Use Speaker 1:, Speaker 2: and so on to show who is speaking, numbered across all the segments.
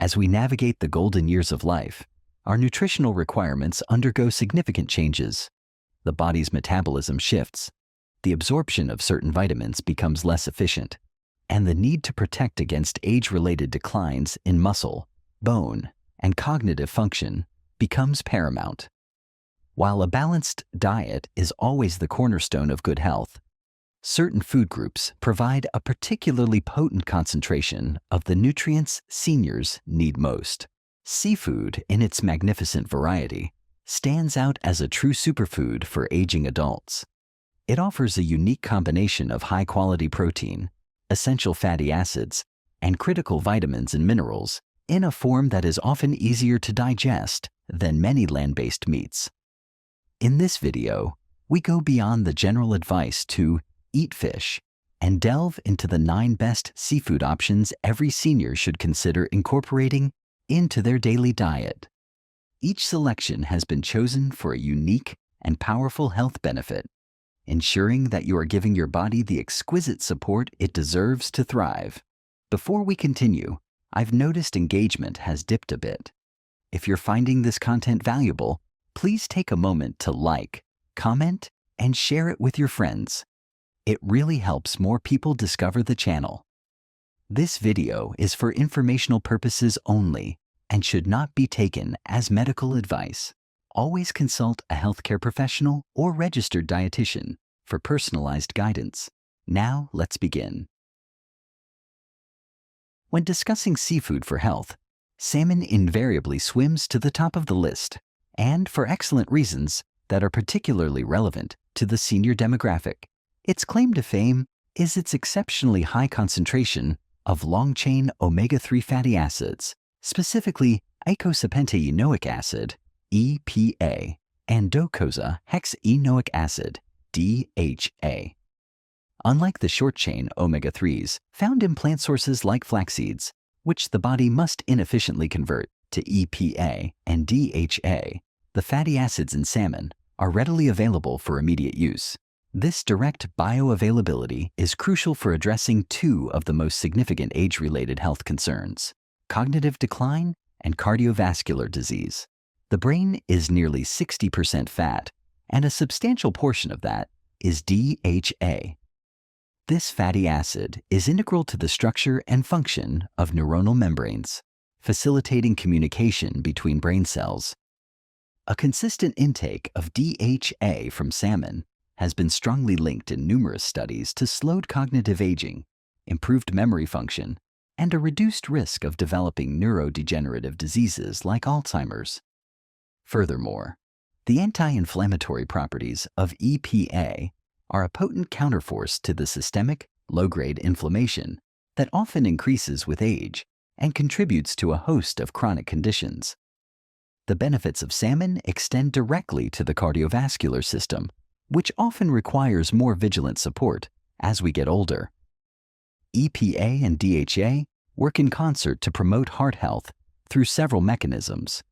Speaker 1: As we navigate the golden years of life, our nutritional requirements undergo significant changes. The body's metabolism shifts, the absorption of certain vitamins becomes less efficient, and the need to protect against age-related declines in muscle, bone, and cognitive function becomes paramount. While a balanced diet is always the cornerstone of good health, certain food groups provide a particularly potent concentration of the nutrients seniors need most. Seafood, in its magnificent variety, stands out as a true superfood for aging adults. It offers a unique combination of high-quality protein, essential fatty acids, and critical vitamins and minerals in a form that is often easier to digest than many land-based meats. In this video, we go beyond the general advice to eat fish and delve into the 9 best seafood options every senior should consider incorporating into their daily diet. Each selection has been chosen for a unique and powerful health benefit, ensuring that you are giving your body the exquisite support it deserves to thrive. Before we continue, I've noticed engagement has dipped a bit. If you're finding this content valuable, please take a moment to like, comment, and share it with your friends. It really helps more people discover the channel. This video is for informational purposes only and should not be taken as medical advice. Always consult a healthcare professional or registered dietitian for personalized guidance. Now, let's begin. When discussing seafood for health, salmon invariably swims to the top of the list, and for excellent reasons that are particularly relevant to the senior demographic. Its claim to fame is its exceptionally high concentration of long-chain omega-3 fatty acids, specifically eicosapentaenoic acid, EPA, and docosahexaenoic acid, DHA. Unlike the short-chain omega-3s found in plant sources like flax seeds, which the body must inefficiently convert to EPA and DHA, the fatty acids in salmon are readily available for immediate use. This direct bioavailability is crucial for addressing 2 of the most significant age-related health concerns: cognitive decline and cardiovascular disease. The brain is nearly 60% fat, and a substantial portion of that is DHA. This fatty acid is integral to the structure and function of neuronal membranes, facilitating communication between brain cells. A consistent intake of DHA from salmon has been strongly linked in numerous studies to slowed cognitive aging, improved memory function, and a reduced risk of developing neurodegenerative diseases like Alzheimer's. Furthermore, the anti-inflammatory properties of EPA are a potent counterforce to the systemic, low-grade inflammation that often increases with age and contributes to a host of chronic conditions. The benefits of salmon extend directly to the cardiovascular system, which often requires more vigilant support as we get older. EPA and DHA work in concert to promote heart health through several mechanisms.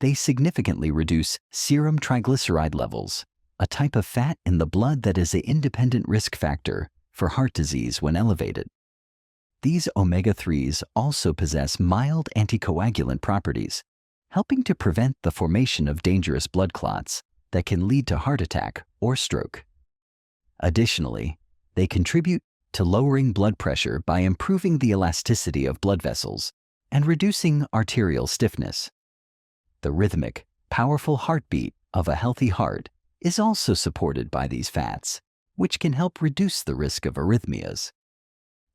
Speaker 1: They significantly reduce serum triglyceride levels, a type of fat in the blood that is an independent risk factor for heart disease when elevated. These omega-3s also possess mild anticoagulant properties, helping to prevent the formation of dangerous blood clots that can lead to heart attack or stroke. Additionally, they contribute to lowering blood pressure by improving the elasticity of blood vessels and reducing arterial stiffness. The rhythmic, powerful heartbeat of a healthy heart is also supported by these fats, which can help reduce the risk of arrhythmias.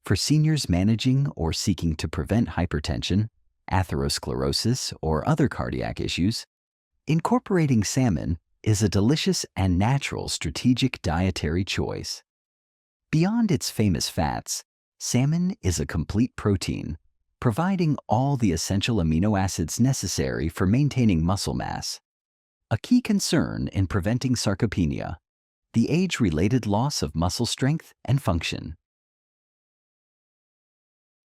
Speaker 1: For seniors managing or seeking to prevent hypertension, atherosclerosis, or other cardiac issues, incorporating salmon is a delicious and natural strategic dietary choice. Beyond its famous fats, salmon is a complete protein, providing all the essential amino acids necessary for maintaining muscle mass. A key concern in preventing sarcopenia, the age-related loss of muscle strength and function.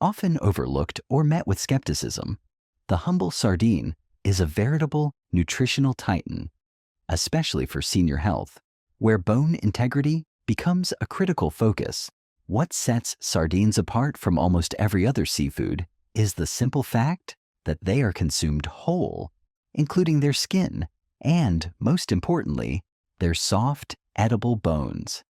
Speaker 1: Often overlooked or met with skepticism, the humble sardine is a veritable nutritional titan, especially for senior health, where bone integrity becomes a critical focus. What sets sardines apart from almost every other seafood is the simple fact that they are consumed whole, including their skin and, most importantly, their soft, edible bones.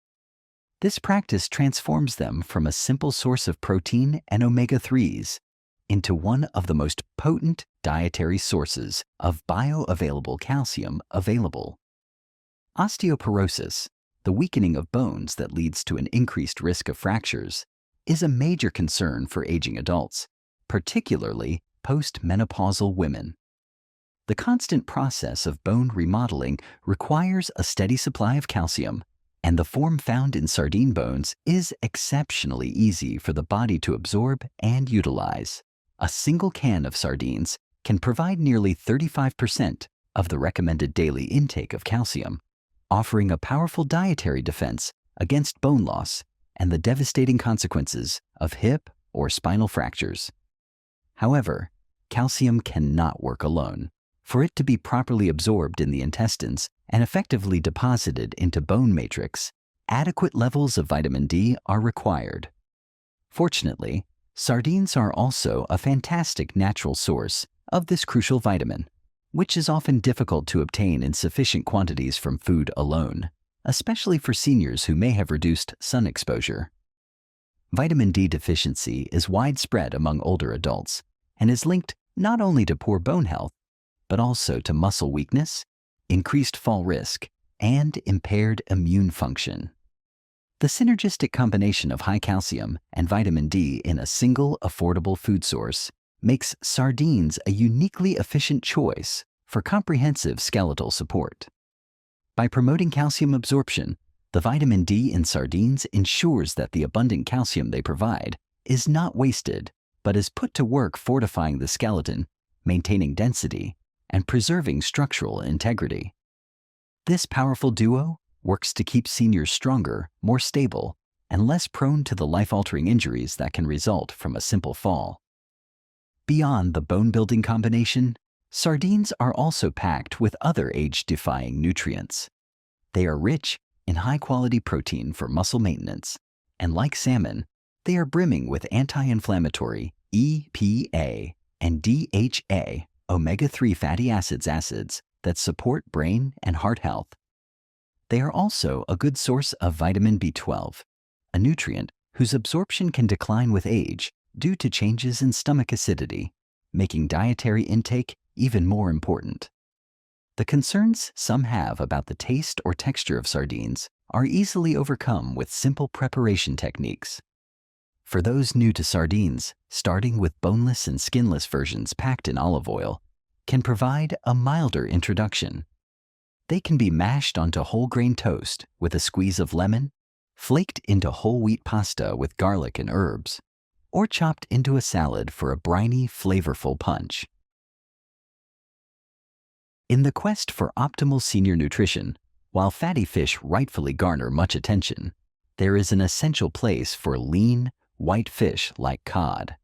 Speaker 1: This practice transforms them from a simple source of protein and omega-3s into one of the most potent dietary sources of bioavailable calcium available. Osteoporosis, the weakening of bones that leads to an increased risk of fractures, is a major concern for aging adults, particularly post-menopausal women. The constant process of bone remodeling requires a steady supply of calcium, and the form found in sardine bones is exceptionally easy for the body to absorb and utilize. A single can of sardines can provide nearly 35% of the recommended daily intake of calcium, offering a powerful dietary defense against bone loss and the devastating consequences of hip or spinal fractures. However, calcium cannot work alone. For it to be properly absorbed in the intestines and effectively deposited into bone matrix, adequate levels of vitamin D are required. Fortunately, sardines are also a fantastic natural source of this crucial vitamin, which is often difficult to obtain in sufficient quantities from food alone, especially for seniors who may have reduced sun exposure. Vitamin D deficiency is widespread among older adults and is linked not only to poor bone health, but also to muscle weakness, increased fall risk, and impaired immune function. The synergistic combination of high calcium and vitamin D in a single affordable food source makes sardines a uniquely efficient choice for comprehensive skeletal support. By promoting calcium absorption, the vitamin D in sardines ensures that the abundant calcium they provide is not wasted, but is put to work fortifying the skeleton, maintaining density, and preserving structural integrity. This powerful duo works to keep seniors stronger, more stable, and less prone to the life-altering injuries that can result from a simple fall. Beyond the bone-building combination, sardines are also packed with other age-defying nutrients. They are rich in high-quality protein for muscle maintenance, and like salmon, they are brimming with anti-inflammatory EPA and DHA omega-3 fatty acids that support brain and heart health. They are also a good source of vitamin B12, a nutrient whose absorption can decline with age due to changes in stomach acidity, making dietary intake even more important. The concerns some have about the taste or texture of sardines are easily overcome with simple preparation techniques. For those new to sardines, starting with boneless and skinless versions packed in olive oil can provide a milder introduction. They can be mashed onto whole grain toast with a squeeze of lemon, flaked into whole wheat pasta with garlic and herbs, or chopped into a salad for a briny, flavorful punch. In the quest for optimal senior nutrition, while fatty fish rightfully garner much attention, there is an essential place for lean, white fish like cod.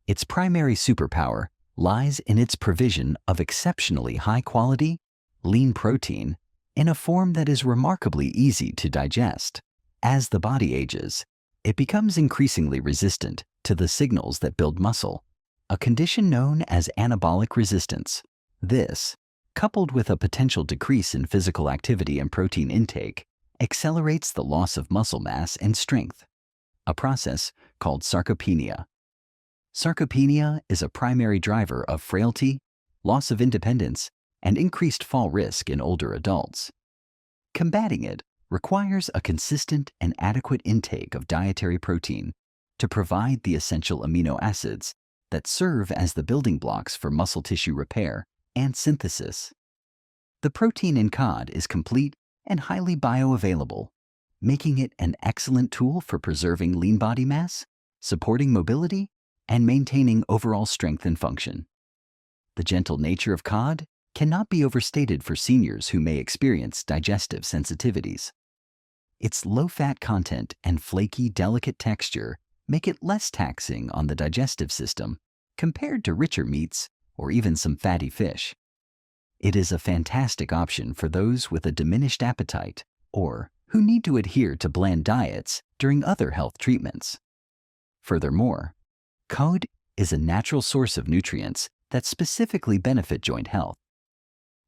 Speaker 1: Its primary superpower lies in its provision of exceptionally high-quality, lean protein in a form that is remarkably easy to digest. As the body ages, it becomes increasingly resistant to the signals that build muscle, a condition known as anabolic resistance. This, coupled with a potential decrease in physical activity and protein intake, accelerates the loss of muscle mass and strength, a process called sarcopenia. Sarcopenia is a primary driver of frailty, loss of independence, and increased fall risk in older adults. Combating it requires a consistent and adequate intake of dietary protein to provide the essential amino acids that serve as the building blocks for muscle tissue repair and synthesis. The protein in cod is complete and highly bioavailable, making it an excellent tool for preserving lean body mass, supporting mobility, and maintaining overall strength and function. The gentle nature of cod cannot be overstated for seniors who may experience digestive sensitivities. Its low-fat content and flaky, delicate texture make it less taxing on the digestive system compared to richer meats or even some fatty fish. It is a fantastic option for those with a diminished appetite or who need to adhere to bland diets during other health treatments. Furthermore, cod is a natural source of nutrients that specifically benefit joint health.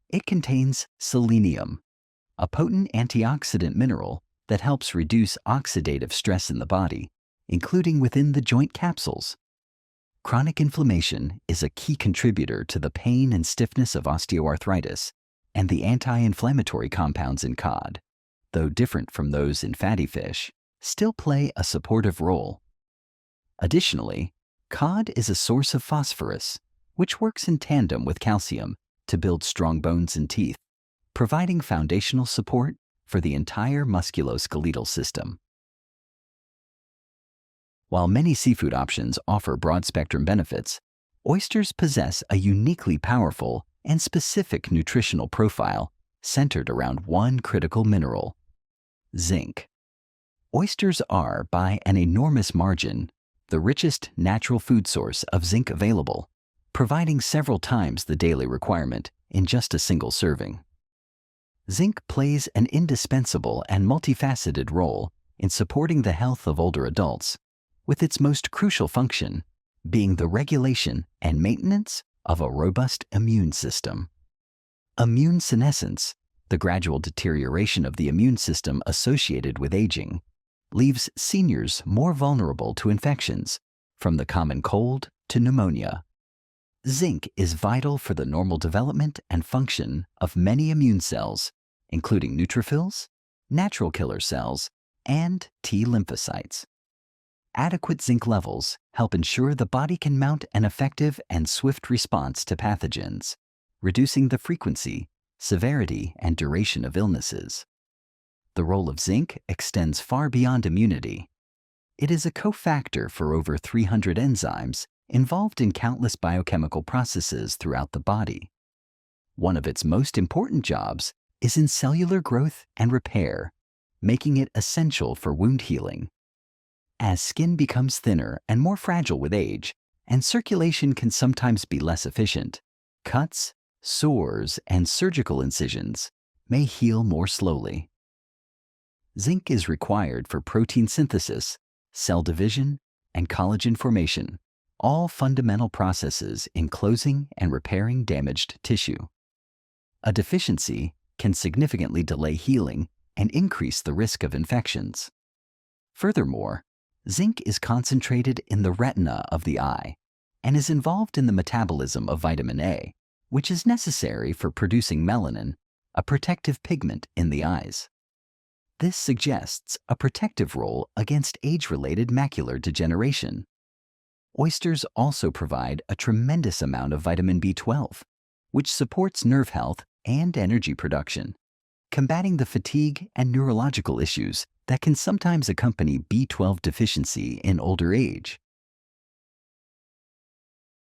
Speaker 1: It contains selenium, a potent antioxidant mineral that helps reduce oxidative stress in the body, including within the joint capsules. Chronic inflammation is a key contributor to the pain and stiffness of osteoarthritis, and the anti-inflammatory compounds in cod, though different from those in fatty fish, still play a supportive role. Additionally, cod is a source of phosphorus, which works in tandem with calcium to build strong bones and teeth, providing foundational support for the entire musculoskeletal system. While many seafood options offer broad-spectrum benefits, oysters possess a uniquely powerful and specific nutritional profile centered around one critical mineral: zinc. Oysters are, by an enormous margin, the richest natural food source of zinc available, providing several times the daily requirement in just a single serving. Zinc plays an indispensable and multifaceted role in supporting the health of older adults, with its most crucial function being the regulation and maintenance of a robust immune system. Immune senescence, the gradual deterioration of the immune system associated with aging, leaves seniors more vulnerable to infections, from the common cold to pneumonia. Zinc is vital for the normal development and function of many immune cells, including neutrophils, natural killer cells, and T lymphocytes. Adequate zinc levels help ensure the body can mount an effective and swift response to pathogens, reducing the frequency, severity, and duration of illnesses. The role of zinc extends far beyond immunity. It is a cofactor for over 300 enzymes involved in countless biochemical processes throughout the body. One of its most important jobs is in cellular growth and repair, making it essential for wound healing. As skin becomes thinner and more fragile with age, and circulation can sometimes be less efficient, cuts, sores, and surgical incisions may heal more slowly. Zinc is required for protein synthesis, cell division, and collagen formation, all fundamental processes in closing and repairing damaged tissue. A deficiency can significantly delay healing and increase the risk of infections. Furthermore, zinc is concentrated in the retina of the eye and is involved in the metabolism of vitamin A, which is necessary for producing melanin, a protective pigment in the eyes. This suggests a protective role against age-related macular degeneration. Oysters also provide a tremendous amount of vitamin B12, which supports nerve health and energy production, combating the fatigue and neurological issues that can sometimes accompany B12 deficiency in older age.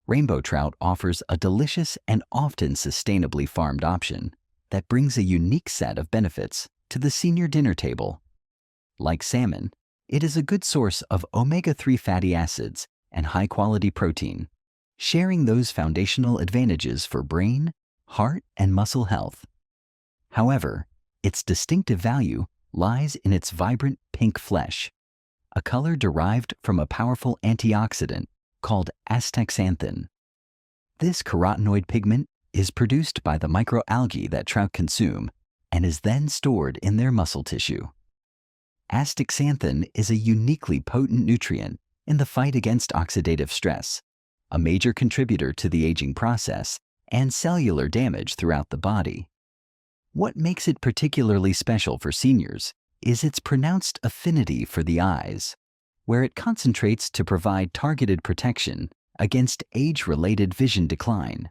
Speaker 1: Rainbow trout offers a delicious and often sustainably farmed option that brings a unique set of benefits to the senior dinner table. Like salmon, it is a good source of omega-3 fatty acids and high-quality protein, sharing those foundational advantages for brain, heart, and muscle health. However, its distinctive value lies in its vibrant pink flesh, a color derived from a powerful antioxidant called astaxanthin. This carotenoid pigment is produced by the microalgae that trout consume and is then stored in their muscle tissue. Astaxanthin is a uniquely potent nutrient in the fight against oxidative stress, a major contributor to the aging process and cellular damage throughout the body. What makes it particularly special for seniors is its pronounced affinity for the eyes, where it concentrates to provide targeted protection against age-related vision decline.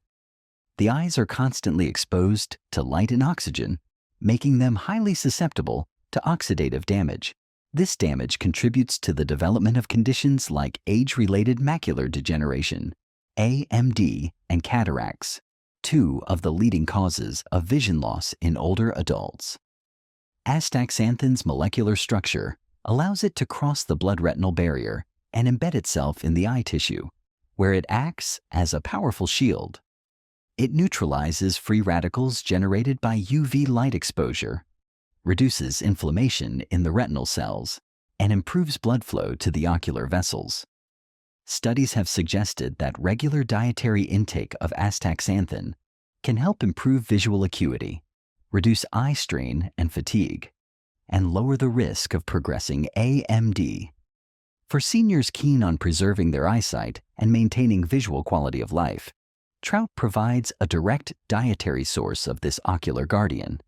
Speaker 1: The eyes are constantly exposed to light and oxygen, making them highly susceptible to oxidative damage. This damage contributes to the development of conditions like age-related macular degeneration, AMD, and cataracts, two of the leading causes of vision loss in older adults. Astaxanthin's molecular structure allows it to cross the blood-retinal barrier and embed itself in the eye tissue, where it acts as a powerful shield. It neutralizes free radicals generated by UV light exposure, reduces inflammation in the retinal cells, and improves blood flow to the ocular vessels. Studies have suggested that regular dietary intake of astaxanthin can help improve visual acuity, reduce eye strain and fatigue, and lower the risk of progressing AMD. For seniors keen on preserving their eyesight and maintaining visual quality of life, trout provides a direct dietary source of this ocular guardian.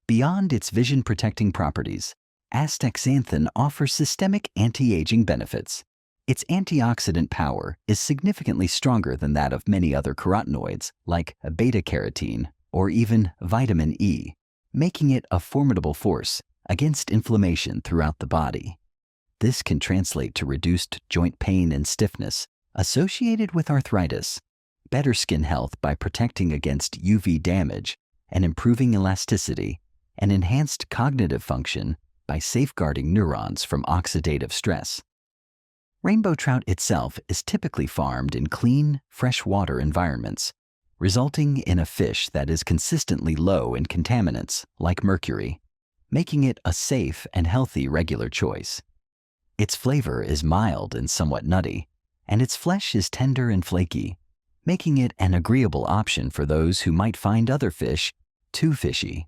Speaker 1: Beyond its vision-protecting properties, astaxanthin offers systemic anti-aging benefits. Its antioxidant power is significantly stronger than that of many other carotenoids, like beta-carotene or even vitamin E, making it a formidable force against inflammation throughout the body. This can translate to reduced joint pain and stiffness associated with arthritis, better skin health by protecting against UV damage and improving elasticity, and enhanced cognitive function by safeguarding neurons from oxidative stress. Rainbow trout itself is typically farmed in clean, freshwater environments, resulting in a fish that is consistently low in contaminants like mercury, making it a safe and healthy regular choice. Its flavor is mild and somewhat nutty, and its flesh is tender and flaky, making it an agreeable option for those who might find other fish too fishy.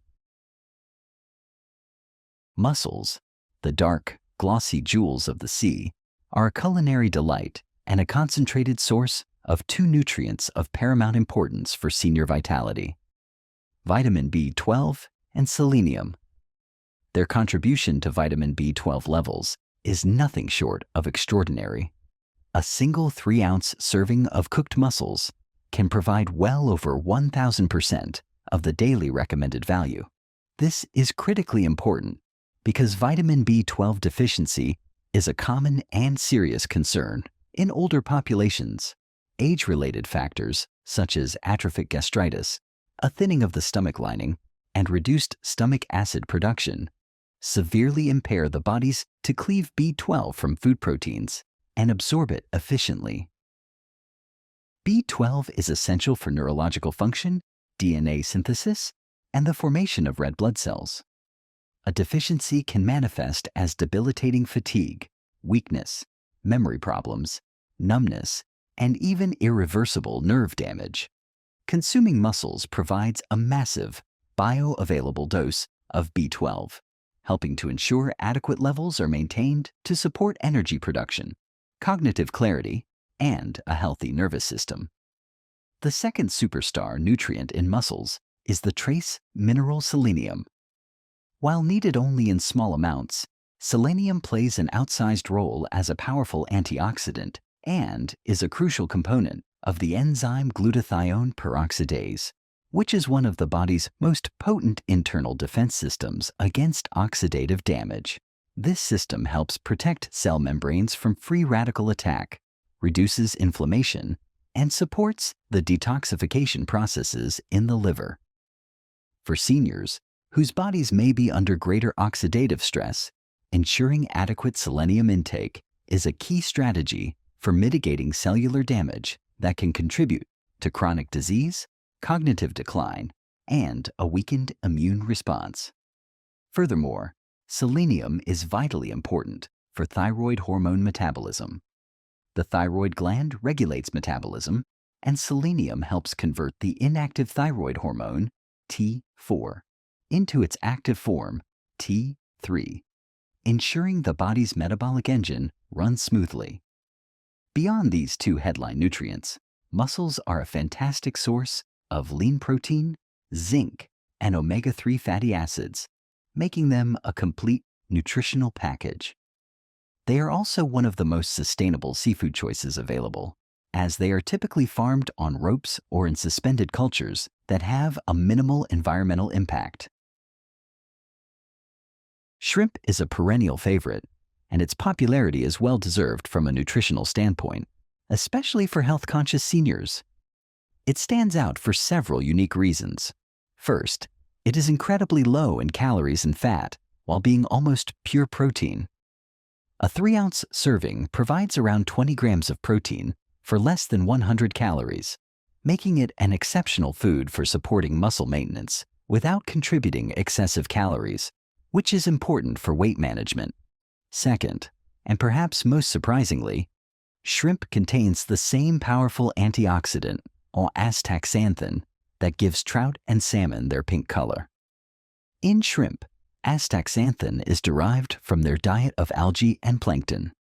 Speaker 1: Mussels, the dark, glossy jewels of the sea, are a culinary delight and a concentrated source of two nutrients of paramount importance for senior vitality: vitamin B12 and selenium. Their contribution to vitamin B12 levels is nothing short of extraordinary. A single 3-ounce serving of cooked mussels can provide well over 1,000% of the daily recommended value. This is critically important because vitamin B12 deficiency is a common and serious concern in older populations. Age-related factors such as atrophic gastritis, a thinning of the stomach lining, and reduced stomach acid production severely impair the body's to cleave B12 from food proteins and absorb it efficiently. B12 is essential for neurological function, DNA synthesis, and the formation of red blood cells. A deficiency can manifest as debilitating fatigue, weakness, memory problems, numbness, and even irreversible nerve damage. Consuming mussels provides a massive, bioavailable dose of B12, helping to ensure adequate levels are maintained to support energy production, cognitive clarity, and a healthy nervous system. The second superstar nutrient in mussels is the trace mineral selenium. While needed only in small amounts, selenium plays an outsized role as a powerful antioxidant and is a crucial component of the enzyme glutathione peroxidase, which is one of the body's most potent internal defense systems against oxidative damage. This system helps protect cell membranes from free radical attack, reduces inflammation, and supports the detoxification processes in the liver. For seniors, whose bodies may be under greater oxidative stress, ensuring adequate selenium intake is a key strategy for mitigating cellular damage that can contribute to chronic disease, cognitive decline, and a weakened immune response. Furthermore, selenium is vitally important for thyroid hormone metabolism. The thyroid gland regulates metabolism, and selenium helps convert the inactive thyroid hormone, T4, into its active form, T3, ensuring the body's metabolic engine runs smoothly. Beyond these two headline nutrients, mussels are a fantastic source of lean protein, zinc, and omega-3 fatty acids, making them a complete nutritional package. They are also one of the most sustainable seafood choices available, as they are typically farmed on ropes or in suspended cultures that have a minimal environmental impact. Shrimp is a perennial favorite, and its popularity is well-deserved from a nutritional standpoint, especially for health-conscious seniors. It stands out for several unique reasons. First, it is incredibly low in calories and fat, while being almost pure protein. A 3-ounce serving provides around 20 grams of protein for less than 100 calories, making it an exceptional food for supporting muscle maintenance without contributing excessive calories, which is important for weight management. Second, and perhaps most surprisingly, Shrimp contains the same powerful antioxidant, or astaxanthin, that gives trout and salmon their pink color. In shrimp, astaxanthin is derived from their diet of algae and plankton.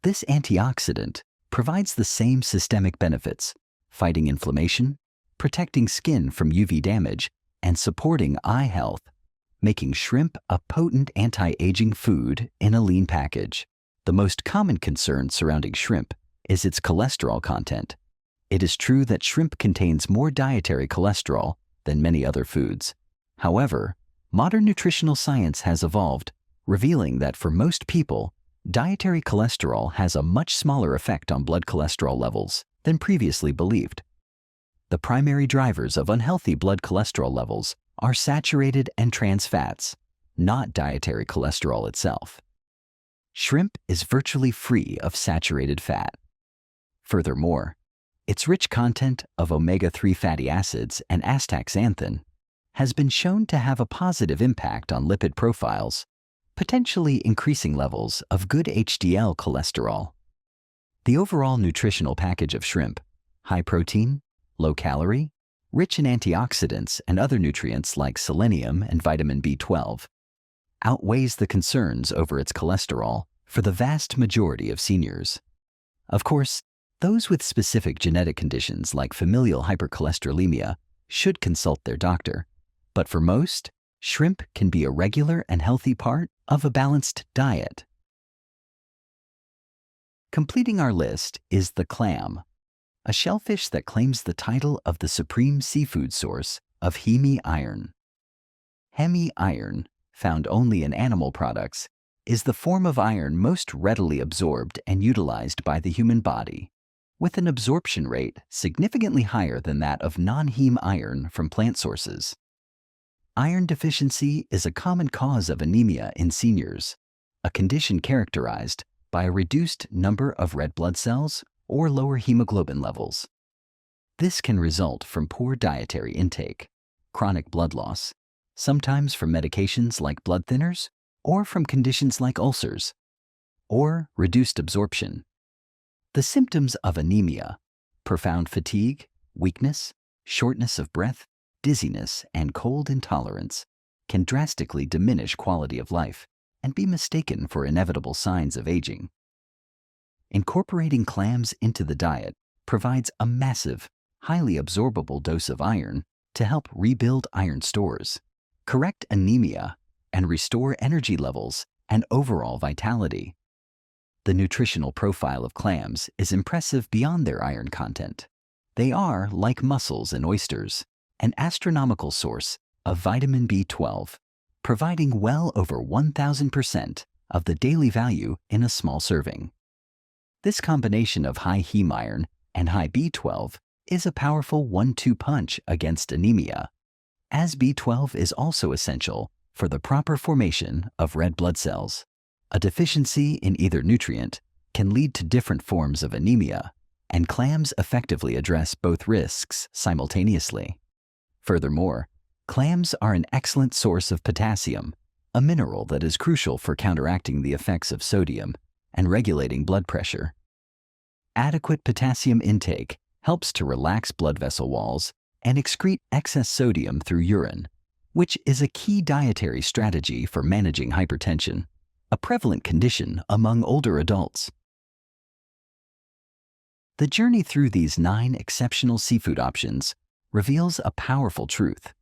Speaker 1: This antioxidant provides the same systemic benefits, fighting inflammation, protecting skin from UV damage, and supporting eye health, making shrimp a potent anti-aging food in a lean package. The most common concern surrounding shrimp is its cholesterol content. It is true that shrimp contains more dietary cholesterol than many other foods. However, modern nutritional science has evolved, revealing that for most people, dietary cholesterol has a much smaller effect on blood cholesterol levels than previously believed. The primary drivers of unhealthy blood cholesterol levels are saturated and trans fats, not dietary cholesterol itself. Shrimp is virtually free of saturated fat. Furthermore, its rich content of omega-3 fatty acids and astaxanthin has been shown to have a positive impact on lipid profiles, potentially increasing levels of good HDL cholesterol. The overall nutritional package of shrimp, high protein, low calorie, rich in antioxidants and other nutrients like selenium and vitamin B12, outweighs the concerns over its cholesterol for the vast majority of seniors. Of course, those with specific genetic conditions like familial hypercholesterolemia should consult their doctor, but for most, shrimp can be a regular and healthy part of a balanced diet. Completing our list is the clam, a shellfish that claims the title of the supreme seafood source of heme iron. Heme iron, found only in animal products, is the form of iron most readily absorbed and utilized by the human body, with an absorption rate significantly higher than that of non-heme iron from plant sources. Iron deficiency is a common cause of anemia in seniors, a condition characterized by a reduced number of red blood cells or lower hemoglobin levels. This can result from poor dietary intake, chronic blood loss, sometimes from medications like blood thinners or from conditions like ulcers, or reduced absorption. The symptoms of anemia, profound fatigue, weakness, shortness of breath, dizziness, and cold intolerance, can drastically diminish quality of life and be mistaken for inevitable signs of aging. Incorporating clams into the diet provides a massive, highly absorbable dose of iron to help rebuild iron stores, correct anemia, and restore energy levels and overall vitality. The nutritional profile of clams is impressive beyond their iron content. They are, like mussels and oysters, an astronomical source of vitamin B12, providing well over 1,000% of the daily value in a small serving. This combination of high heme iron and high B12 is a powerful 1-2 punch against anemia, as B12 is also essential for the proper formation of red blood cells. A deficiency in either nutrient can lead to different forms of anemia, and clams effectively address both risks simultaneously. Furthermore, clams are an excellent source of potassium, a mineral that is crucial for counteracting the effects of sodium and regulating blood pressure. Adequate potassium intake helps to relax blood vessel walls and excrete excess sodium through urine, which is a key dietary strategy for managing hypertension, a prevalent condition among older adults. The journey through these 9 exceptional seafood options reveals a powerful truth.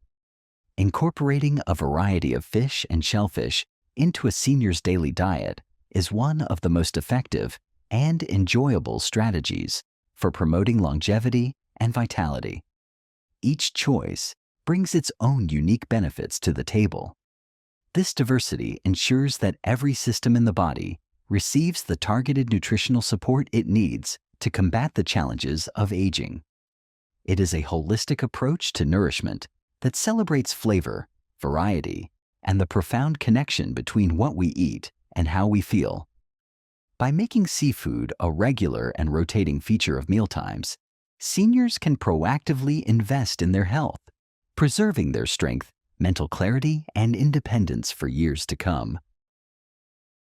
Speaker 1: Incorporating a variety of fish and shellfish into a senior's daily diet is one of the most effective and enjoyable strategies for promoting longevity and vitality. Each choice brings its own unique benefits to the table. This diversity ensures that every system in the body receives the targeted nutritional support it needs to combat the challenges of aging. It is a holistic approach to nourishment that celebrates flavor, variety, and the profound connection between what we eat and how we feel. By making seafood a regular and rotating feature of mealtimes, seniors can proactively invest in their health, preserving their strength, mental clarity, and independence for years to come.